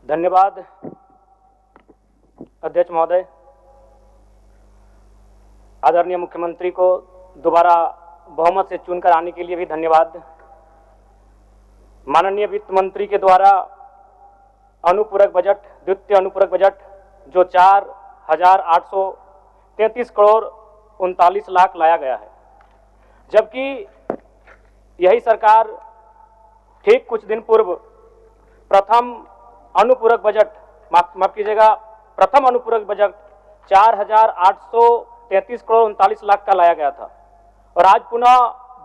धन्यवाद अध्यक्ष महोदय। आदरणीय मुख्यमंत्री को दोबारा बहुमत से चुनकर आने के लिए भी धन्यवाद। माननीय वित्त मंत्री के द्वारा अनुपूरक बजट, द्वितीय अनुपूरक बजट जो 4,833 करोड़ 39 लाख लाया गया है, जबकि यही सरकार ठीक कुछ दिन पूर्व प्रथम अनुपूरक बजट, माफ कीजिएगा, प्रथम अनुपूरक बजट 4,833 करोड़ 39 लाख का लाया गया था, और आज पुनः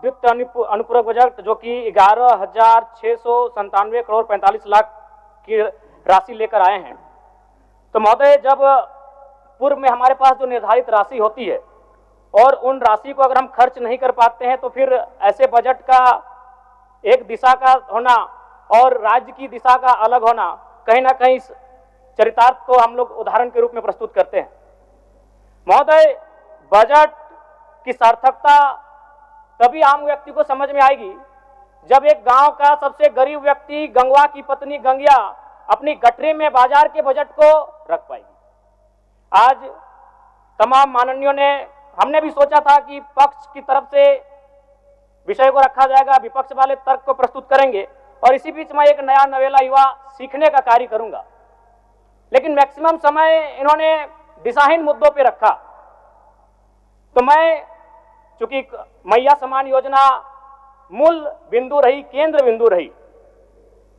द्वितीय अनुपूरक बजट जो कि 11,697 करोड़ 45 लाख की राशि लेकर आए हैं। तो महोदय, जब पूर्व में हमारे पास जो निर्धारित राशि होती है और उन राशि को अगर हम खर्च नहीं कर पाते हैं, तो फिर ऐसे बजट का एक दिशा का होना और राज्य की दिशा का अलग होना, कहीं ना कहीं चरितार्थ को हम लोग उदाहरण के रूप में प्रस्तुत करते हैं। महोदय, बजट की सार्थकता तभी आम व्यक्ति को समझ में आएगी जब एक गांव का सबसे गरीब व्यक्ति, गंगवा की पत्नी गंगिया, अपनी गठरी में बाजार के बजट को रख पाएगी। आज तमाम माननीयों ने, हमने भी सोचा था कि पक्ष की तरफ से विषय को रखा जाएगा, विपक्ष वाले तर्क को प्रस्तुत करेंगे, और इसी बीच में एक नया नवेला युवा सीखने का कार्य करूंगा। लेकिन मैक्सिमम समय इन्होंने दिशाहीन मुद्दों पे रखा। तो मैं, चूंकि मैया सम्मान योजना मूल बिंदु रही, केंद्र बिंदु रही,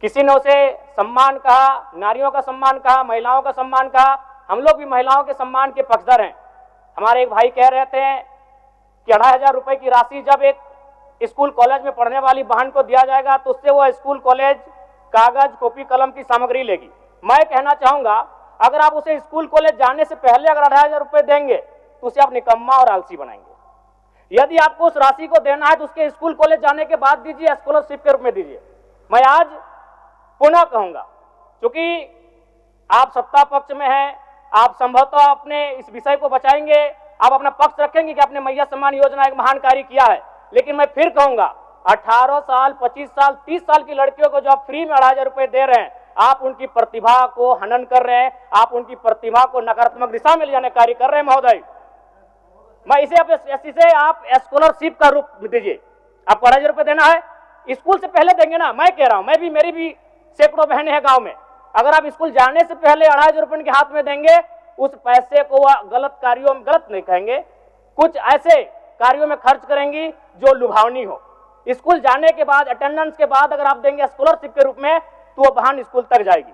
किसी ने उसे सम्मान कहा, नारियों का सम्मान कहा, महिलाओं का सम्मान कहा, हम लोग भी महिलाओं के सम्मान के पक्षधर हैं। हमारे एक भाई कह रहे थे कि 2,500 रुपए की राशि जब एक स्कूल कॉलेज में पढ़ने वाली बहन को दिया जाएगा तो उससे वो स्कूल कॉलेज कागज, कॉपी, कलम की सामग्री लेगी। मैं कहना चाहूंगा, अगर आप उसे स्कूल कॉलेज जाने से पहले अगर 2,500 रुपए देंगे तो उसे आप निकम्मा और आलसी बनाएंगे। यदि आपको उस राशि को देना है तो उसके स्कूल कॉलेज जाने के बाद दीजिए, स्कॉलरशिप के रूप में दीजिए। मैं आज पुनः कहूंगा, क्योंकि आप सत्ता पक्ष में हैं, आप संभवतः अपने इस विषय को बचाएंगे, आप अपना पक्ष रखेंगे कि आपने मैया सम्मान योजना एक महान कार्य किया है। लेकिन मैं फिर कहूंगा, 18 साल, 25 साल, 30 साल की लड़कियों को जो आप फ्री में 2,500 रुपए दे रहे हैं, आप उनकी प्रतिभा को हनन कर रहे हैं, आप उनकी प्रतिभा को नकारात्मक दिशा में ले जाने कार्य कर रहे हैं। महोदय, मैं इसे आप स्कॉलरशिप का रूप दीजिए। आपको 2,500 रुपए देना है, स्कूल से पहले देंगे ना। मैं कह रहा हूं, मेरी भी सैकड़ों बहनें हैं गांव में, अगर आप स्कूल जाने से पहले 2,500 रुपए उनके हाथ में देंगे, उस पैसे को वह गलत कार्यों में, गलत नहीं कहेंगे, कुछ ऐसे कार्यों में खर्च करेंगी जो लुभावनी हो। स्कूल जाने के बाद, अटेंडेंस के बाद अगर आप देंगे स्कॉलरशिप के रूप में, तो वो बहन स्कूल तक जाएगी।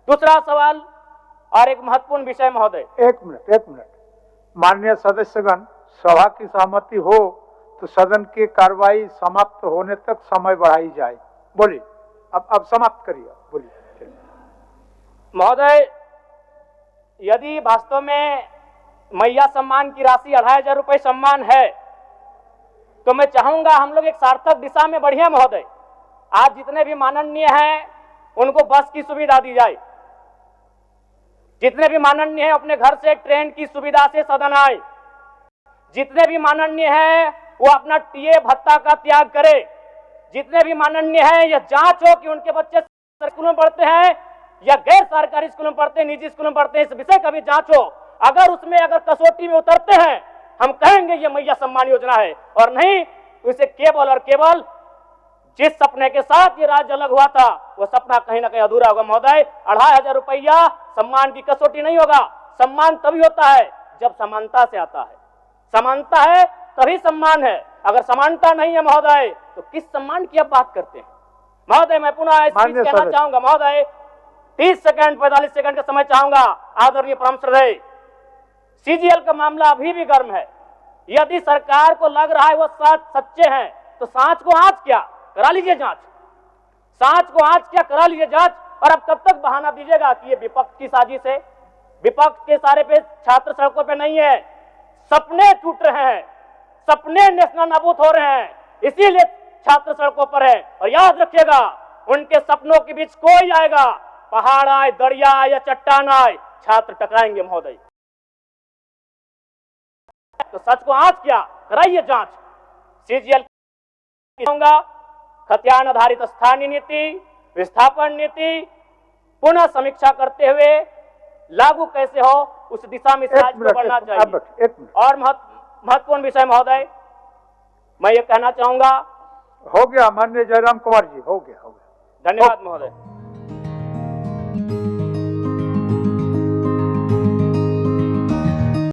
दूसरा सवाल और एक महत्वपूर्ण विषय महोदय। एक मिनट माननीय सदस्यगण, सभा की सहमति हो तो सदन की कार्रवाई समाप्त होने तक समय बढ़ाई जाए। बोलिए, अब समाप्त करिए, बोलिए। महोदय, यदि वास्तव में मैया सम्मान की राशि 2,500 रुपए सम्मान है, तो मैं चाहूंगा हम लोग एक सार्थक दिशा में बढ़िए। महोदय, आज जितने भी माननीय हैं उनको बस की सुविधा दी जाए, जितने भी माननीय हैं अपने घर से ट्रेन की सुविधा से सदन आए, जितने भी माननीय हैं वो अपना टीए भत्ता का त्याग करे, जितने भी माननीय हैं यह जांच हो कि उनके बच्चे स्कूल में पढ़ते हैं या गैर सरकारी स्कूल में पढ़ते हैं, निजी स्कूल में पढ़ते हैं, इस विषय का भी जांच हो। अगर उसमें अगर कसौटी में उतरते हैं, हम कहेंगे ये मैया सम्मान योजना है, और नहीं तो इसे केवल और केवल जिस सपने के साथ ये राज्य अलग हुआ था वो सपना कहीं ना कहीं अधूरा होगा। महोदय, 2,500 रुपया सम्मान की कसौटी नहीं होगा। सम्मान तभी होता है जब समानता से आता है, समानता है तभी सम्मान है। अगर समानता नहीं है महोदय, तो किस सम्मान की आप बात करते हैं? महोदय, मैं पुनः इस चीज कहना चाहूंगा। महोदय, 30 सेकंड 45 सेकंड का समय चाहूंगा। आदरणीय परम श्रद्धेय, सीजीएल का मामला अभी भी गर्म है। यदि सरकार को लग रहा है वो सच्चे हैं, तो सांच को आंच क्या करा लीजिए जांच, सांच को आंच क्या करा लीजिए जांच। और अब कब तक बहाना दीजिएगा कि ये विपक्ष की साजिश है? विपक्ष के सारे पे छात्र सड़कों पे नहीं है, सपने टूट रहे हैं, सपने नेशनल नाबूद हो रहे हैं, इसीलिए छात्र सड़कों पर है। और याद रखिएगा, उनके सपनों के बीच कोई आएगा, पहाड़ आए, दरिया आए या चट्टान आए, छात्र टकराएंगे। महोदय, तो सच को आंच क्या कराइए जांच। सीजीएल खतियान आधारित स्थानीय नीति, विस्थापन नीति, पुनः समीक्षा करते हुए लागू कैसे हो उस दिशा में इस राज्य को बढ़ना चाहिए। और महत्वपूर्ण विषय महोदय, मैं ये कहना चाहूंगा। हो गया माननीय जयराम कुमार जी, हो गया। धन्यवाद महोदय।